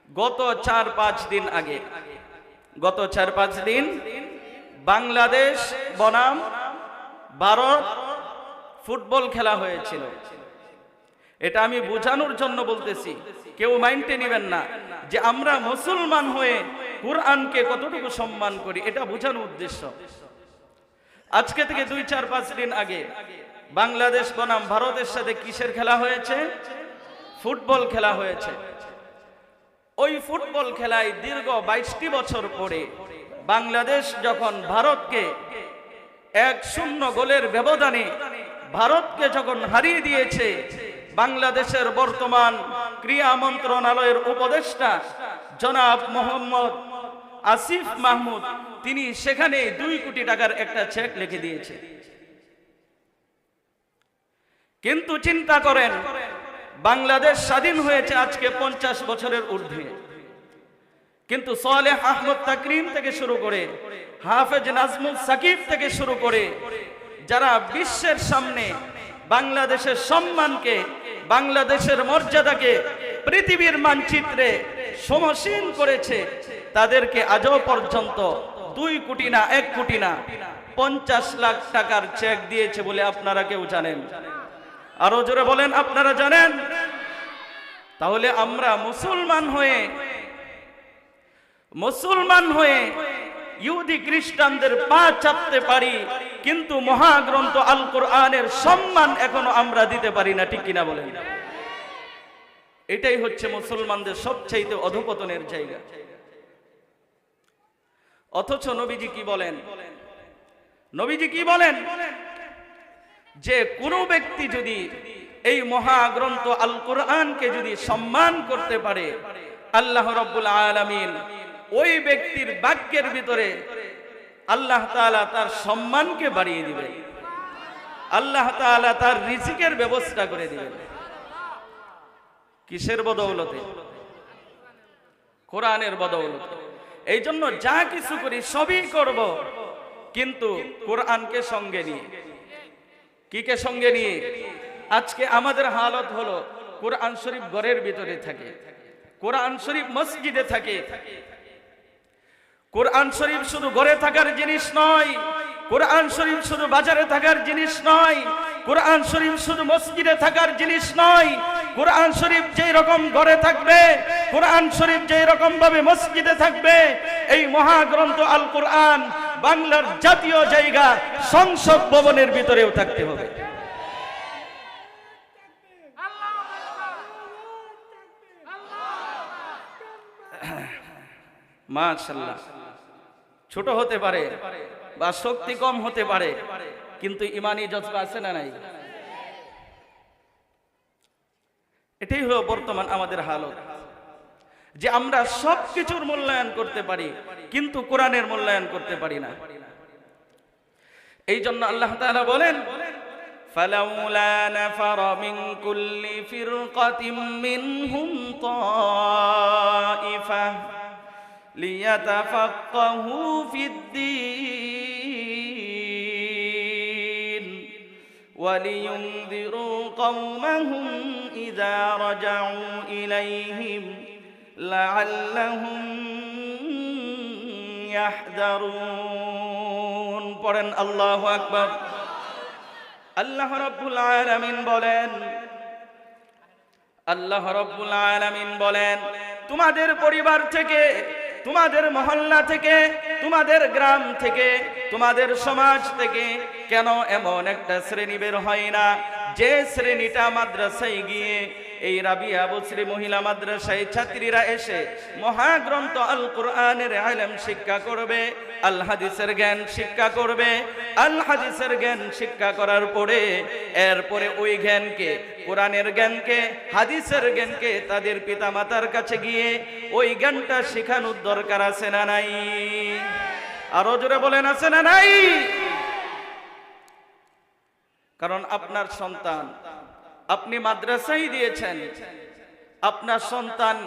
গত 4-5 দিন আগে, গত 4-5 দিন বাংলাদেশ বনাম ভারত ফুটবল খেলা হয়েছিল। এটা আমি বোঝানোর জন্য বলতেছি, কেউ মাইন্ডে নেবেন না যে আমরা মুসলমান হয়ে কুরআনকে কতটুকু সম্মান করি, এটা বোঝানোর উদ্দেশ্য। আজকে থেকে 2-4-5 দিন আগে বাংলাদেশ বনাম ভারতের সাথে কিসের খেলা হয়েছে? ফুটবল খেলা হয়েছে। ওই ফুটবল খেলায় দীর্ঘ 22টি বছর পরে বাংলাদেশ যখন ভারতকে 1-0 গোলের ব্যবধানে ভারতকে যখন হারিয়ে দিয়েছে, বাংলাদেশের বর্তমান ক্রীড়া মন্ত্রণালয়ের উপদেষ্টা জনাব মোহাম্মদ আসিফ মাহমুদ, তিনি সেখানে 2 কোটি টাকার একটা চেক লিখে দিয়েছে। কিন্তু চিন্তা করেন, বাংলাদেশ স্বাধীন হয়েছে আজকে 50 বছরের ঊর্ধ্বে, কিন্তু সালেহ আহমদ তাকরিম থেকে শুরু করে হাফেজ নাজমুল সাকিব থেকে শুরু করে যারা বিশ্বের সামনে বাংলাদেশের সম্মানকে, বাংলাদেশের মর্যাদাকে পৃথিবীর মানচিত্রে সমসীন করেছে, তাদেরকে আজও পর্যন্ত 2 কোটি না 1 কোটি না 50 লাখ টাকার চেক দিয়েছে বলে আপনারা কেউ জানেন? আরো জোরে বলেন, আপনারা জানেন? তাহলে আমরা মুসলমান হয়ে ইহুদি খ্রিস্টানদের পা চাপতে পারি, কিন্তু মহাগ্রন্থ আল কোরআনের সম্মান এখনো আমরা দিতে পারি না, ঠিক কিনা বলেন? এটাই হচ্ছে মুসলমানদের সবচেয়ে অধঃপতনের জায়গা। অথচ নবীজি কি বলেন? নবীজি কি বলেন? যে কোনো ব্যক্তি যদি এই মহাগ্রন্থ আল কোরআনকে যদি সম্মান করতে পারে, আল্লাহ রাব্বুল আলামিন ওই ব্যক্তির ভাগ্যের ভিতরে আল্লাহ তাআলা তার সম্মানকে বাড়িয়ে দিবেন, আল্লাহ তাআলা তার রিজিকের ব্যবস্থা করে দিবেন। কিসের বদৌলতে? কোরআনের বদৌলতে। এই জন্য যা কিছু করি সবই করব, কিন্তু কোরআনকে সঙ্গে নিয়ে। কিকে সঙ্গে নিয়ে? আজকে আমাদের হালত হলো কোরআন শরীফ ঘরের ভিতরে থাকে, কোরআন শরীফ মসজিদে থাকে। কোরআন শরীফ শুধু ঘরে থাকার জিনিস নয়, কোরআন শরীফ শুধু বাজারে থাকার জিনিস নয়, কোরআন শরীফ শুধু মসজিদে থাকার জিনিস নয়। কোরআন শরীফ যেই রকম ঘরে থাকবে, কোরআন শরীফ যেই রকম ভাবে মসজিদে থাকবে, এই মহাগ্রন্থ আল কোরআন বাংলার জাতীয় জায়গা সংসদ ভবনের ভিতরেও থাকতে হবে। মাশাআল্লাহ। ছোট হতে পারে বা শক্তি কম হতে পারে, কিন্তু ইমানি জজবা আছে না নাই? এটাই হলো বর্তমান আমাদের হালত, যে আমরা সবকিছুর মূল্যায়ন করতে পারি, কিন্তু কোরআনের মূল্যায়ন করতে পারি না। এই জন্য আল্লাহ তাআলা বলেন, ফালাউলা নাফারা মিন কুল্লি ফিরকাতিম মিনহুম তাইফা লিয়াতাফাক্কাহু ফিদ্দীন ওয়া লিয়ুনযিরু কওমাহুম ইযা রাজাউ ইলাইহিম লাআল্লাহুম ইয়াহযারুন। পড়েন আল্লাহু আকবার। আল্লাহ রাব্বুল আলামিন বলেন, আল্লাহ রাব্বুল আলামিন বলেন, তোমাদের পরিবার থেকে, তোমাদের মহল্লা থেকে, তোমাদের গ্রাম থেকে, তোমাদের সমাজ থেকে কেন এমন একটা শ্রেণী বের হয় না, যে শ্রেণীটা মাদ্রাসায় গিয়ে এই রাবিয়া বসরি মহিলা মাদ্রাসায় ছাত্রীরা এসে মহাগ্রন্থ আল কোরআনের ইলম শিক্ষা করবে, আল হাদিসের জ্ঞান শিক্ষা করবে। আল হাদিসের জ্ঞান শিক্ষা করার পরে এরপরে ওই জ্ঞানকে, কোরআনের জ্ঞানকে, হাদিসের জ্ঞানকে তাদের পিতামাতার কাছে গিয়ে ওই জ্ঞানটা শেখানোর দরকার আছে না নাই? আরো জোরে বলেন, আছে না নাই? কারণ আপনার সন্তান আপনি মাদ্রাসায় দিয়েছেন, আপনার সন্তান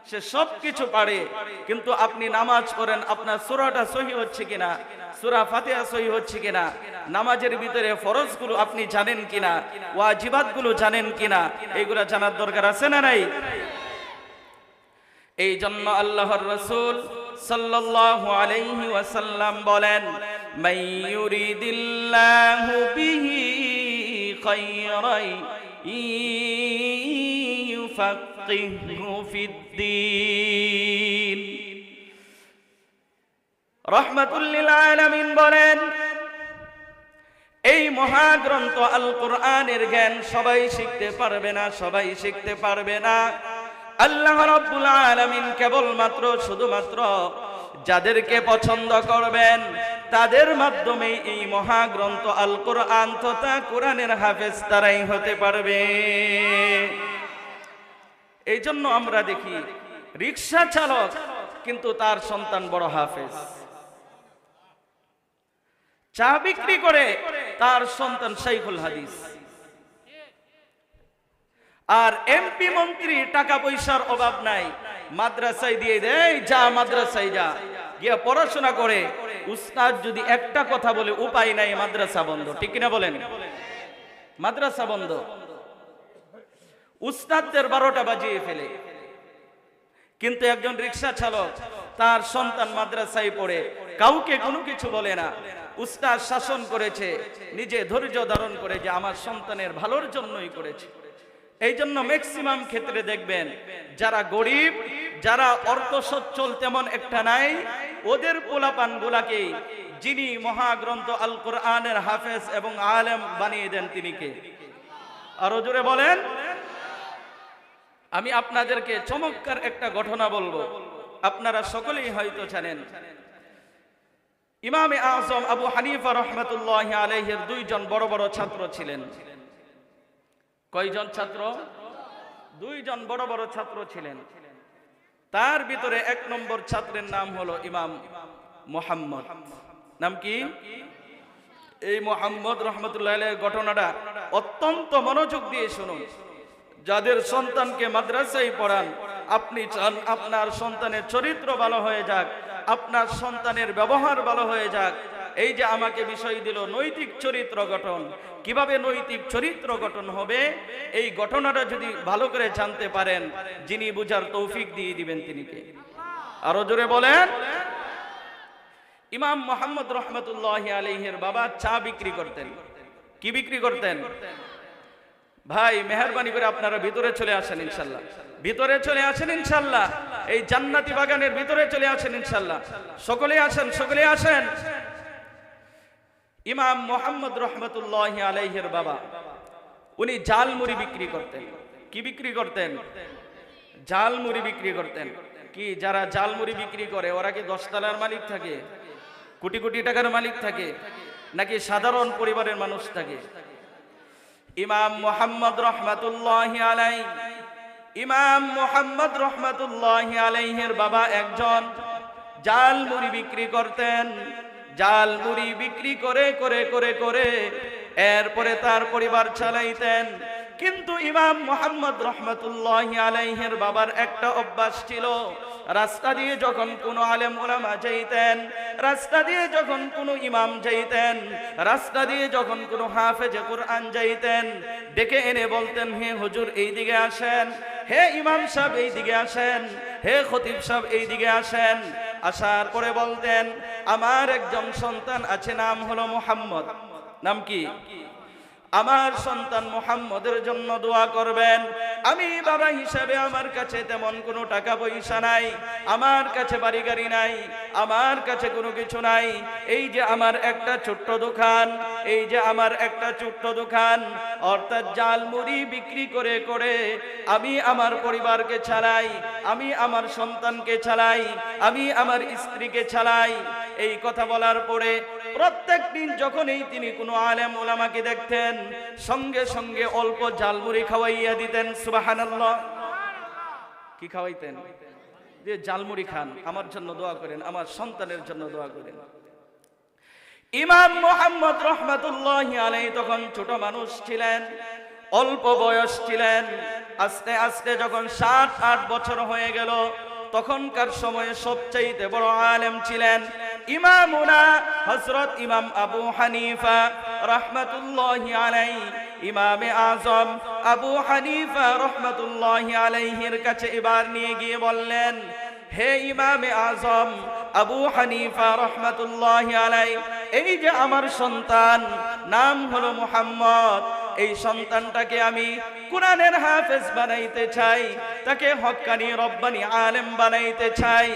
সে সবকিছু পারে, কিন্তু আপনি নামাজ পড়েন, আপনার সূরাটা সহিহ হচ্ছে কিনা, সূরা ফাতিহা সহিহ হচ্ছে কিনা, নামাজের ভিতরে ফরজগুলো আপনি জানেন কিনা, ওয়াজিবাতগুলো জানেন কিনা, এইগুলা জানার দরকার আছে না নাই? এই জন্য আল্লাহর রাসূল সাল্লাল্লাহু আলাইহি ওয়াসাল্লাম বলেন, মান ইউরিদিল্লাহু বিহি খায়রান ইউফাক্কিহু ফিদ্দীন। রাহমাতুল লিল আলামিন বলেন, এই মহাগ্রন্থ আল কোরআনের জ্ঞান সবাই শিখতে পারবে না, সবাই শিখতে পারবে না। আল্লাহ রাব্বুল আলামিন কেবলমাত্র শুধুমাত্র যাদেরকে পছন্দ করবেন তাদের মাধ্যমে এই মহাগ্রন্থ আল কোরআন তথা কোরআনের হাফেজ তারাই হতে পারবে। এই জন্য আমরা দেখি রিকশা চালক কিন্তু তার সন্তান বড় হাফেজ, চা বিক্রি করে তার সন্তান শাইখুল হাদিস, আর এমপি মন্ত্রী টাকা পয়সার অভাব নাই, মাদ্রাসায় দিয়ে দেয়, যা মাদ্রাসায় যা, গিয়ে পড়াশোনা করে। উস্তাদ যদি একটা কথা বলে উপায় নাই, মাদ্রাসা বন্ধ। ঠিক কিনা বলেন? মাদ্রাসা বন্ধ। উস্তাদদের 12টা বাজিয়ে ফেলে। কিন্তু একজন রিকশা চালক তার সন্তান মাদ্রাসায় পড়ে, কাউকে কোনো কিছু বলে না। উস্তাদ শাসন করেছে, নিজে ধৈর্য ধারণ করে যে আমার সন্তানের ভালোর জন্যই করেছে। এই জন্য ম্যাক্সিমাম ক্ষেত্রে দেখবেন যারা গরিব, যারা অর্থ সচ্ছল তেমন একটা নাই, ওদের পোলাপান গুলাকে যিনি মহাগ্রন্থ আল কোরআনের হাফেজ এবং আলেম বানিয়ে দেন তিনি কে? আরো জোরে বলেন। আমি আপনাদেরকে চমৎকার একটা ঘটনা বলবো, আপনারা সকলেই হয়তো জানেন। ইমামে আযম আবু হানিফা রাহমাতুল্লাহি আলাইহির 2জন বড় বড় ছাত্র ছিলেন। কয়জন ছাত্র? 2জন বড় বড় ছাত্র ছিলেন। তার ভিতরে 1 নম্বর ছাত্রের নাম হলো ইমাম মুহাম্মদ। নাম কি? এই মুহাম্মদ রাহমাতুল্লাহি আলাইহির ঘটনাটা অত্যন্ত মনোযোগ দিয়ে শুনুন। যাদের সন্তানকে মাদ্রাসায় পড়ান, আপনি চান আপনার সন্তানের চরিত্র ভালো হয়ে যাক, আপনার সন্তানের ব্যবহার ভালো হয়ে যাক। এই যে আমাকে বিষয় দিল নৈতিক চরিত্র গঠন, কিভাবে নৈতিক চরিত্র গঠন হবে, এই ঘটনাটা যদি ভালো করে জানতে পারেন, যিনি বুঝার তৌফিক দিয়ে দিবেন তিনি কে? আরো জোরে বলেন। ইমাম মুহাম্মদ রাহমাতুল্লাহি আলাইহির বাবা চা বিক্রি করতেন। কি বিক্রি করতেন? ভাই মেহেরবানি করে আপনারা ভিতরে চলে আসেন ইনশাআল্লাহ, ভিতরে চলে আসেন ইনশাআল্লাহ, এই জান্নাতি বাগানের ভিতরে চলে আসেন ইনশাআল্লাহ। সকলে আসেন, সকলে আসেন। ইমাম মুহাম্মদ রাহমাতুল্লাহি আলাইহির বাবা উনি জাল মুড়ি বিক্রি করতেন। কি বিক্রি করতেন? জাল মুড়ি বিক্রি করতেন। কি যারা জাল মুড়ি বিক্রি করে ওরা কি 10 তলার মালিক থাকে, কোটি কোটি টাকার মালিক থাকে, নাকি সাধারণ পরিবারের মানুষ থাকে? ইমাম মুহাম্মদ রাহমাতুল্লাহি আলাইহি, ইমাম মুহাম্মদ রাহমাতুল্লাহি আলাইহির বাবা একজন জাল মুড়ি বিক্রি করতেন। জাল মুড়ি বিক্রি করে করে করে করে এরপরে তার পরিবার চালাইতেন। কিন্তু ইমাম মুহাম্মদ রাহমাতুল্লাহি আলাইহির বাবার একটা অভ্যাস ছিল, রাস্তা দিয়ে যখন কোনো আলেম ওলামা যাইতেন, রাস্তা দিয়ে যখন কোনো ইমাম যাইতেন, রাস্তা দিয়ে যখন কোনো হাফেজে কোরআন যাইতেন, ডেকে এনে বলতেন, হে হুজুর এইদিকে আসেন, হে ইমাম সাহেব এইদিকে আসেন, হে খতিব সাহেব এইদিকে আসেন। আসার পরে বলতেন, আমার একজন সন্তান আছে, নাম হলো মুহাম্মদ। নাম কি? আমার সন্তান মুহাম্মদের জন্য দোয়া করবেন। আমি বাবা হিসাবে আমার কাছে তেমন কোনো টাকা পয়সা নাই, আমার কাছে বাড়ি গাড়ি নাই, আমার কাছে কোনো কিছু নাই। এই যে আমার একটা ছোট্ট দোকান, এই যে আমার একটা ছোট্ট দোকান, অর্থাৎ জাল মুড়ি বিক্রি করে করে আমি আমার পরিবারকে চালাই, আমি আমার সন্তানকে চালাই, আমি আমার স্ত্রীকে চালাই। এই কথা বলার পরে প্রত্যেক দিন যখনই তিনি কোনো আলেম ওলামাকে দেখতেন, সঙ্গে সঙ্গে অল্প জালমুড়ি খাওয়াইয়া দিতেন। সুবহানাল্লাহ। কি খাওয়াইতেন? যে জালমুড়ি খান, আমার জন্য দোয়া করেন, আমার সন্তানের জন্য দোয়া করেন। ইমাম মুহাম্মদ রাহমাতুল্লাহি আলাইহি তখন ছোট মানুষ ছিলেন, অল্প বয়স ছিলেন। আস্তে আস্তে যখন 7-8 বছর হয়ে গেল, তখনকার সময়ে সবচাইতে বড় আলেম ছিলেন ইমামুনা হযরত ইমাম আবু হানিফা রাহমাতুল্লাহি আলাইহি, ইমামে আযম আবু হানিফা রাহমাতুল্লাহি আলাইহির কাছে এবার নিয়ে গিয়ে বললেন, হে ইমামে আজম আবু হানিফা রাহমাতুল্লাহি আলাইহি, এই যে আমার সন্তান নাম হলো মুহাম্মদ, এই সন্তানটাকে আমি কোরআনের হাফেজ বানাইতে চাই, তাকে হক্কানি রব্বানি আলেম বানাইতে চাই।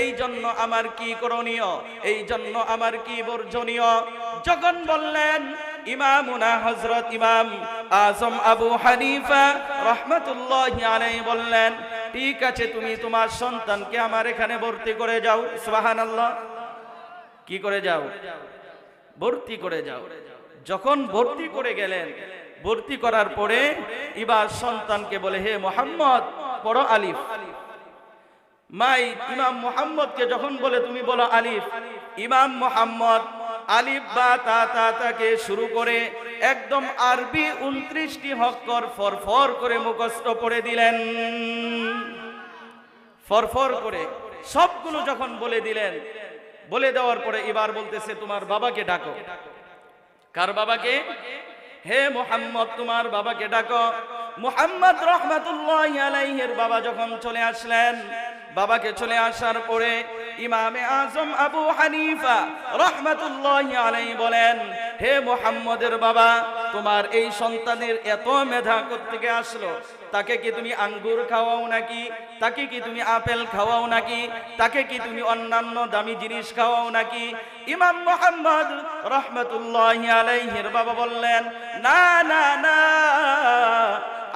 এই জন্য আমার কি করণীয়, এই জন্য আমার কি বর্জনীয়? যখন বললেন, ইমামুনা হযরত ইমাম আজম আবু হানিফা রাহমাতুল্লাহি আলাইহি বললেন, ঠিক আছে, তুমি তোমার সন্তানকে আমার এখানে ভর্তি করে যাও। সুবহানাল্লাহ। কি করে যাও? ভর্তি করে যাও। যখন ভর্তি করে গেলেন, ভর্তি করার পরে এবার সন্তানকে বলে, হে মুহাম্মদ পড়ো আলিফ। মাই ইমাম মুহাম্মদকে যখন বলে তুমি বলো আলিফ, ইমাম মুহাম্মদ আলিফ বা তা তা তাকে শুরু করে একদম আরবি 29টি অক্ষর ফরফর করে মুখস্থ পড়ে দিলেন। ফরফর করে সবগুলো যখন বলে দিলেন, বলে দেওয়ার পরে এবার বলতেছে, তোমার বাবাকে ডাকো। কার বাবাকে? হে মুহাম্মদ তোমার বাবাকে ডাকো। মুহাম্মদ রাহমাতুল্লাহি আলাইহির বাবা যখন চলে আসলেন, বাবাকে চলে আসার পরে ইমামে আজম আবু হানিফা রাহমাতুল্লাহি আলাইহি বলেন, হে মুহাম্মদের বাবা, তোমার এই সন্তানের এত মেধা কোত্থেকে আসলো? তাকে কি তুমি আঙ্গুর খাওয়াও নাকি? তাকে কি তুমি আপেল খাওয়াও নাকি? তাকে কি তুমি অন্যান্য দামি জিনিস খাওয়াও নাকি? ইমাম মুহাম্মদ রাহমাতুল্লাহি আলাইহির বাবা বললেন, না না না,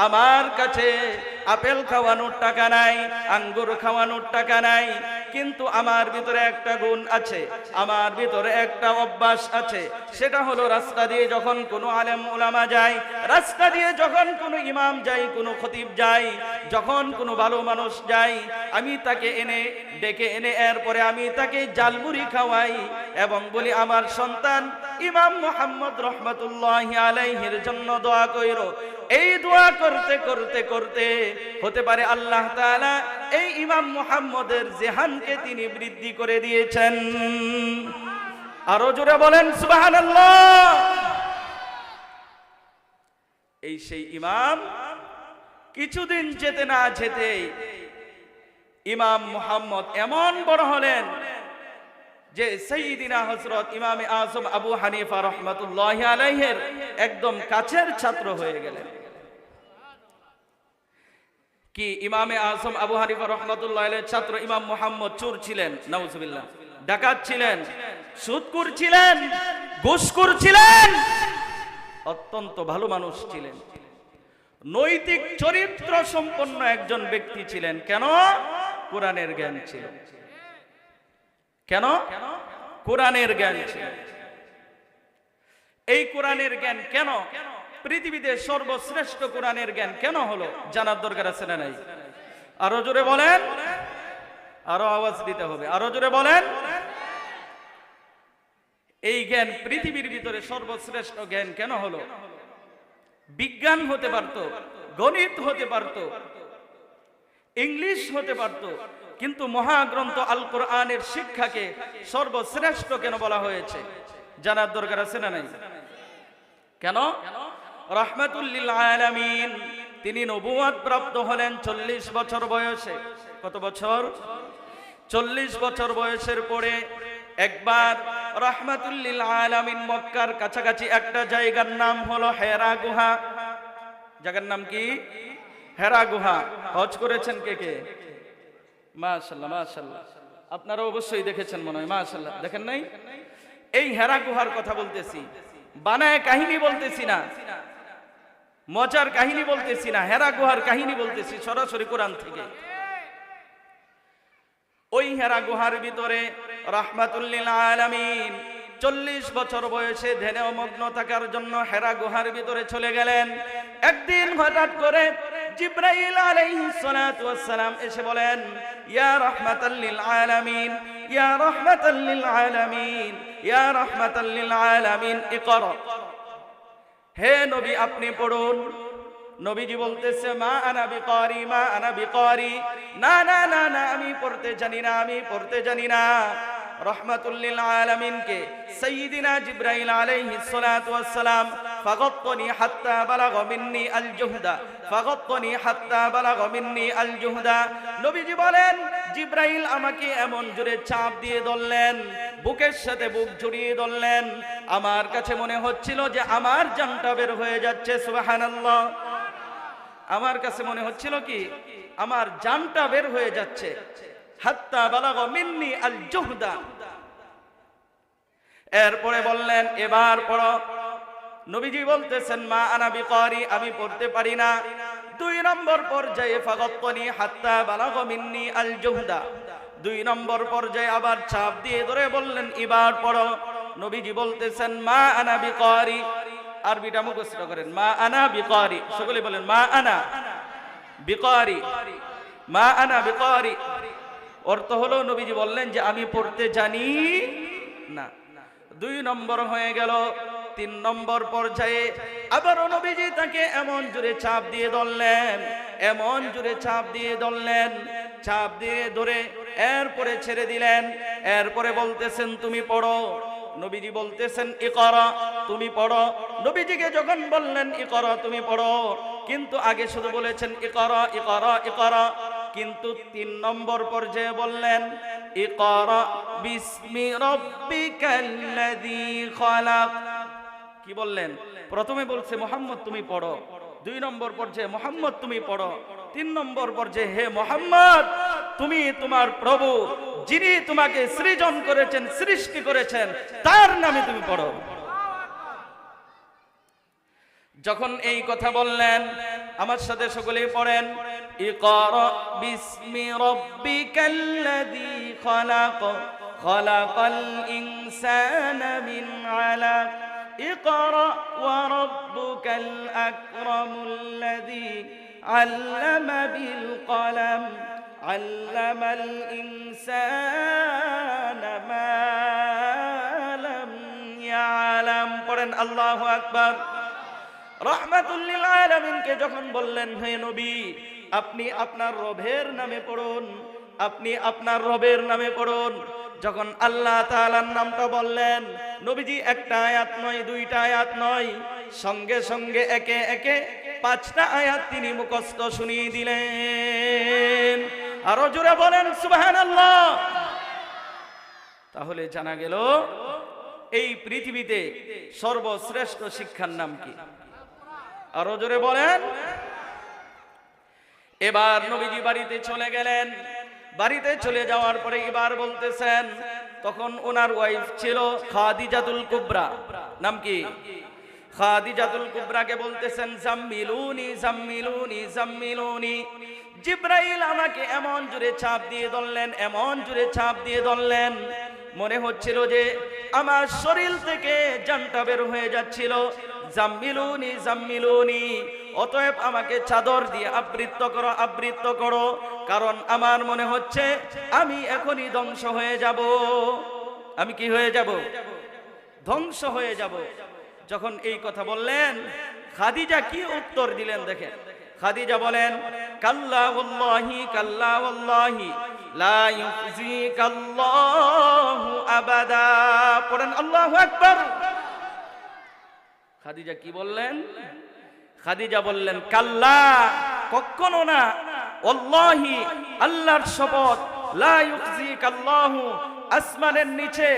আমার কাছে আপেল খাওয়ানোর টাকা নাই, আঙ্গুর খাওয়ানোর টাকা নাই, কিন্তু আমার ভিতরে একটা গুণ আছে, আমার ভিতরে একটা অভ্যাস আছে, সেটা হলো রাস্তা দিয়ে যখন কোনো আলেম উলামা যায়, রাস্তা দিয়ে যখন কোনো ইমাম যায়, কোনো খতিব যায়, যখন কোনো ভালো মানুষ যায়, আমি তাকে এনে ডেকে এনে এরপরে আমি তাকে জালমুড়ি খাওয়াই এবং বলি, আমার সন্তান ইমাম মুহাম্মদ রাহমাতুল্লাহি আলাইহির জন্য দোয়া কইরো। এই দোয়া করতে করতে করতে হতে পারে আল্লাহ তাআলা এই ইমাম মুহাম্মদের জেহানকে তিনি বৃদ্ধি করে দিয়েছেন। আরো জোরে বলেন সুবহানাল্লাহ। এই সেই ইমাম কিছুদিন যেতে না যেতেই ইমাম মুহাম্মদ এমন বড় হলেন যে সাইয়্যিদিনা হযরত ইমামে আজম আবু হানিফা রাহমাতুল্লাহি আলাইহির একদম কাছের ছাত্র হয়ে গেলেন। কি ইমামে আজম আবু হানিফা রাহমাতুল্লাহি আলাইহির ছাত্র ইমাম মুহাম্মদ চোর ছিলেন? নাউজুবিল্লাহ। ডাকাত ছিলেন, সুদখোর ছিলেন, ঘুষখোর ছিলেন, অত্যন্ত ভালো মানুষ ছিলেন, নৈতিক চরিত্র সম্পন্ন একজন ব্যক্তি ছিলেন। কেন? কোরআনের জ্ঞান ছিল। কেন? কোরআনের জ্ঞান ছিল। এই কোরআনের জ্ঞান কেন? পৃথিবীতে সর্বশ্রেষ্ঠ কোরআনের জ্ঞান কেন হলো? জানার দরকার আছে না নাই? আরো জোরে বলেন, আরো আওয়াজ দিতে হবে, আরো জোরে বলেন। এই জ্ঞান পৃথিবীর ভিতরে সর্বশ্রেষ্ঠ জ্ঞান কেন হলো? বিজ্ঞান হতে পারত, গণিত হতে পারত, ইংলিশ হতে পারত, কিন্তু মহাগ্রন্থ আল কোরআনের শিক্ষাকে সর্বশ্রেষ্ঠ কেন বলা হয়েছে? জানার দরকার আছে না নাই? কেন? রাহমাতুল লিল আলামিন, তিনি নবুয়ত প্রাপ্ত হলেন 40 বছর বয়সে। কত বছর? 40 বছর বয়সের পরে একবার রাহমাতুল লিল আলামিন মক্কার কাছাকাছি একটা জায়গার নাম হলো হেরা গুহা। জায়গার নাম কি? হেরা গুহা। হজ করেছেন কে কে? মাশাআল্লাহ মাশাআল্লাহ, আপনারা অবশ্যই দেখেছেন মনে হয়। মাশাআল্লাহ, দেখেন নাই? এই হেরা গুহার কথা বলতেছি, বানায় কাহিনী বলতেছি না, মজার কাহিনী বলতেছি না, হেরা গুহার কাহিনী বলতেছি সরাসরি কোরআন থেকে। ওই হেরা গুহার ভিতরে রাহমাতুল লিল আলামিন 40 বছর বয়সে ধ্যানে মগ্ন থাকার জন্য হেরা গুহার ভিতরে চলে গেলেন। একদিন হঠাৎ করে জিবরাইল আলাইহিস সালাতু ওয়াস সালাম এসে বলেন, ইয়া রাহমাতাল লিল আলামিন, ইয়া রাহমাতাল লিল আলামিন, ইয়া রাহমাতাল লিল আলামিন, ইকরা। হে নবী আপনি পড়ুন। নবীজি বলতেছে, মা আনা বিকারি, মা আনা বিকারি, না না না না, আমি পড়তে জানি না, আমি পড়তে জানি না। রাহমাতুল লিল আলামিনকে সাইয়্যিদিনা জিবরাইল আলাইহিস সালাতু ওয়াস সালাম ফাগাত্তানি হাত্তা বালাগা মিন্নি আল জুহদা, ফাগাত্তানি হাত্তা বালাগা মিন্নি আল জুহদা। নবীজি বলেন জিবরাইল আমাকে এমন জোরে চাপ দিয়ে ধরলেন, বুকের সাথে বুক জড়িয়ে ধরলেন, আমার কাছে মনে হচ্ছিল যে আমার জানটা বের হয়ে যাচ্ছে। সুবহানাল্লাহ। আমার কাছে মনে হচ্ছিল কি আমার জানটা বের হয়ে যাচ্ছে। হাত্তা বালাগা মিন্নি আল জুহদা। এরপরে বললেন এবার পড়ো। নবীজি বলতেছেন মা আনা বিকারি, আমি পড়তে পারি না। 2 নম্বর পর্যায়ে ফাগাত্তানি হাত্তা বালাগা মিন্নি আল জুহদা। 2 নম্বর পর্যায়ে আবার চাপ দিয়ে ধরে বললেন এবার পড়ো। নবীজি বলতেছেন মা আনা বিকারি। আরবিটা মুখস্থ করেন, মা আনা বিকারি। সকলে বলেন মা আনা বিকারি, মা আনা বিকারি। অর্থ হলো নবীজি বললেন যে আমি পড়তে জানি না। 2 নম্বর হয়ে গেল। 3 নম্বর পর্যায়ে আবারও নবীজি তাকে এমন জোরে চাপ দিয়ে ধরলেন, এমন জোরে চাপ দিয়ে ধরলেন, চাপ দিয়ে ধরে এরপরে ছেড়ে দিলেন। এরপরে বলতেছেন তুমি পড়ো। নবীজি বলতেছেন ইকরা, তুমি পড়ো। নবীজিকে যখন বললেন ইকরা, তুমি পড়ো, কিন্তু আগে শুধু বলেছেন ইকরা ইকরা ইকরা, কিন্তু 3 নম্বর পর্যায়ে বললেন ইকরা বিসমি রাব্বিকাল্লাযী খালাক। কি বললেন? প্রথমে বলছে মুহাম্মদ তুমি পড়ো, 2 নম্বর পর্যায়ে মুহাম্মদ তুমি পড়ো, 3 নম্বর পর্যায়ে হে মুহাম্মদ তুমি তোমার প্রভু যিনি তোমাকে সৃজন করেছেন, সৃষ্টি করেছেন, তার নামে তুমি পড়ো। যখন এই কথা বললেন আমার সাথে সকলেই পড়েন ইকরা বিসমি রাব্বিকাল্লাযী খালাক, খালাকাল ইনসানা মিন আলাক, ইকরা ওয়া রাব্বুকাল আকরামুল্লাযী আল্লামা বিল কলম, আল্লামাল ইনসানা মা লাম ইয়ালাম। পড়েন আল্লাহু আকবার। রাহমাতুল লিল আলামিনকে যখন বললেন হে নবী আপনি আপনার রবের নামে পড়ুন, আপনি আপনার রবের নামে পড়ুন, যখন আল্লাহ তাআলার নামটা বললেন নবীজি একটা আয়াত নয়, 2টা আয়াত নয়, সঙ্গে সঙ্গে একে একে 5টা আয়াত তিনি মুখস্থ শুনিয়ে দিলেন। আরো জোরে বলেন সুবহানাল্লাহ। তাহলে জানা গেল এই পৃথিবীতে সর্বশ্রেষ্ঠ শিক্ষার নাম কি? আরো জোরে বলেন। এবার নবীজি বাড়িতে চলে গেলেন। বাড়িতে চলে যাওয়ার পরে এবার বলতেছেন, তখন ওনার ওয়াইফ ছিল খাদিজাতুল কুবরা। নাম কি? খাদিজাতুল কুবরাকে বলতেছেন জাম্মিলুনি জাম্মিলুনি জাম্মিলুনি। জিবরাইল আমাকে এমন জোরে চাপ দিয়ে ধরলেন, এমন জোরে চাপ দিয়ে ধরলেন, মনে হচ্ছিল যে আমার শরীর থেকে জানটা বের হয়ে যাচ্ছিল। জাম্মিলুনি জাম্মিলুনি, অতএব আমাকে চাদর দিয়ে আবৃত করো, আবৃত করো, কারণ আমার মনে হচ্ছে আমি এখনই ধ্বংস হয়ে যাব। আমি কি হয়ে যাব? ধ্বংস হয়ে যাব। যখন এই কথা বললেন খাদিজা কি উত্তর দিলেন দেখেন। খাদিজা বলেন কাল্লা ওয়াল্লাহি, কাল্লা ওয়াল্লাহি লা ইউযিকাল্লাহু আবাদা। পড়েন আল্লাহু আকবার। খাদিজা কি বললেন? খাদিজা বললেন কাল্লা, কখনো না, ওয়াল্লাহি, আল্লাহর শপথ, লা ইউযিকাল্লাহু, আসমানের নিচে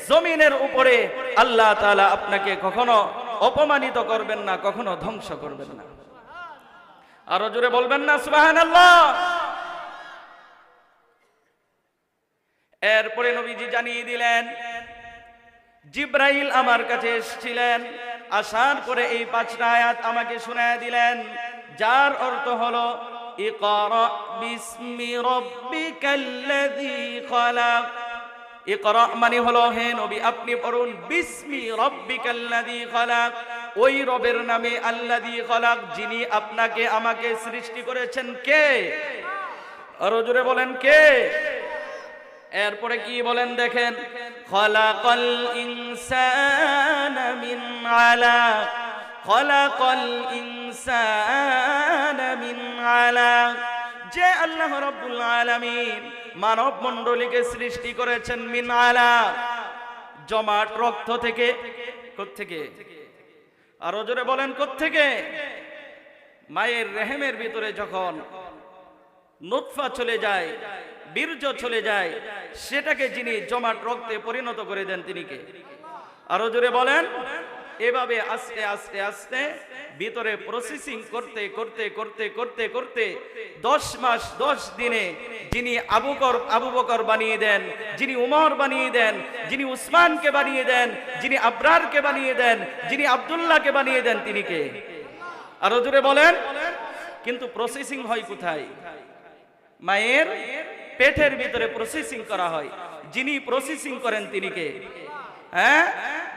জমিনের উপরে আল্লাহ তাআলা আপনাকে কখনো অপমানিত করবেন না, কখনো ধ্বংস করবেন না। আরো জোরে বলবেন না সুবহানাল্লাহ। এরপরে নবীজি জানিয়ে দিলেন জিবরাইল আমার কাছে এসেছিলেন, আসার পরে এই 5টা আয়াত আমাকে শোনায় দিলেন, যার অর্থ হলো ইকরা বিসমি রাব্বিকাল্লাযী খালাক। ইকরা মানে হলো হে নবী আপনি পড়ুন বিসমি রাব্বিকাল্লাযী খালাক, ওই রবের নামে আল্লাযী খালাক, যিনি আপনাকে আমাকে সৃষ্টি করেছেন। কে? আরো জোরে বলেন কে? এরপরে কি বলেন দেখেন, খালাকাল ইনসানা মিন আলাক, খালাকাল ইনসানা মিন আলাক, যে আল্লাহ রাব্বুল আলামিন মানব মণ্ডলীকে সৃষ্টি করেছেন মিন আলাক, জমাট রক্ত থেকে। কোত্থেকে? আরো জোরে বলেন কোত্থেকে? মায়ের রেহেমের ভিতরে যখন নুতফা চলে যায়, বীর্য চলে যায়, সেটাকে যিনি জমাট রক্তে পরিণত করে দেন তিনি কে? আরো জোরে বলেন। এভাবে আস্তে আস্তে আস্তে ভিতরে প্রসেসিং করতে করতে করতে করতে করতে 10 মাস 10 দিনে যিনি আবু বকর বানিয়ে দেন, যিনি উমর বানিয়ে দেন, যিনি উসমানকে বানিয়ে দেন, যিনি আবরারকে বানিয়ে দেন, যিনি আব্দুল্লাহকে বানিয়ে দেন তিনি কে? আরো জোরে বলেন। কিন্তু প্রসেসিং হয় কোথায়? মায়ের পেটের ভিতরে প্রসেসিং করা হয়। যিনি প্রসেসিং করেন তিনি কে? হ্যাঁ,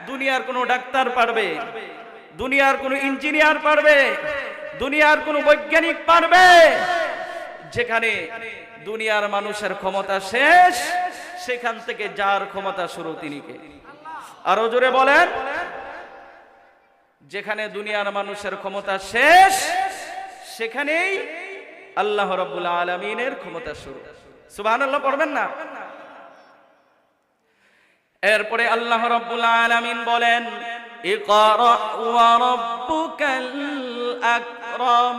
দুনিয়ার কোনো ডাক্তার পারবে? দুনিয়ার কোনো ইঞ্জিনিয়ার পারবে? দুনিয়ার কোনো বৈজ্ঞানিক পারবে? যেখানে দুনিয়ার মানুষের ক্ষমতা শেষ, সেখান থেকে যার ক্ষমতা শুরু তিনি কে? আরো জোরে বলেন। যেখানে দুনিয়ার মানুষের ক্ষমতা শেষ, সেখানেই আল্লাহ রাব্বুল আলামিনের ক্ষমতা শুরু। সুবহানাল্লাহ পড়বেন না? এরপরে আল্লাহ রাব্বুল আলামিন বলেন, ইকরা ওয়া রাব্বুকাল আকরাম।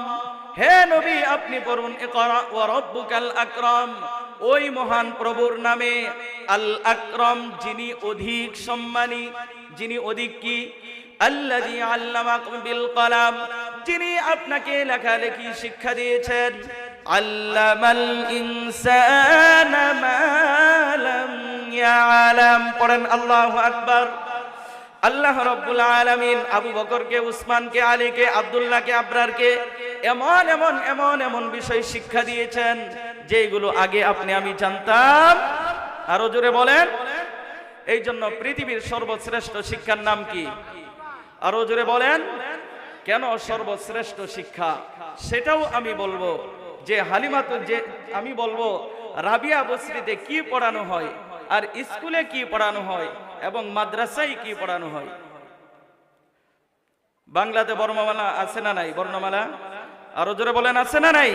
হে নবী আপনি পড়ুন, ইকরা ওয়া রাব্বুকাল আকরাম। ওই মহান প্রভুর নামে, আল আকরাম যিনি অধিক সম্মানী, যিনি অধিক কি? আল্লাযী আল্লামাকুম বিল কলাম, যিনি আপনাকে লেখালেখি শিক্ষা দিয়েছেন। আল্লামাল ইনসানা মা লাম ইয়ালাম। পড়েন আল্লাহু আকবার। আল্লাহ রাব্বুল আলামিন আবু বকরকে, উসমানকে, আলীকে, আব্দুল্লাহকে, আবরারকে এমন এমন এমন এমন বিষয় শিক্ষা দিয়েছেন যেগুলো আগে আপনি আমি জানতাম। আরো জোরে বলেন। এই জন্য পৃথিবীর সর্বশ্রেষ্ঠ শিক্ষার নাম কি? আরো জোরে বলেন। কেন সর্বশ্রেষ্ঠ শিক্ষা সেটাও আমি বলবো। যে হালিমাতু, যে আমি বলবো রাবিয়া বসরিতে কি পড়ানো হয়, আর স্কুলে কি পড়ানো হয়, এবং মাদ্রাসায় কি পড়ানো হয়। বাংলাতে বর্ণমালা আছে না নাই? বর্ণমালা আরো জোরে বলেন আছে না নাই?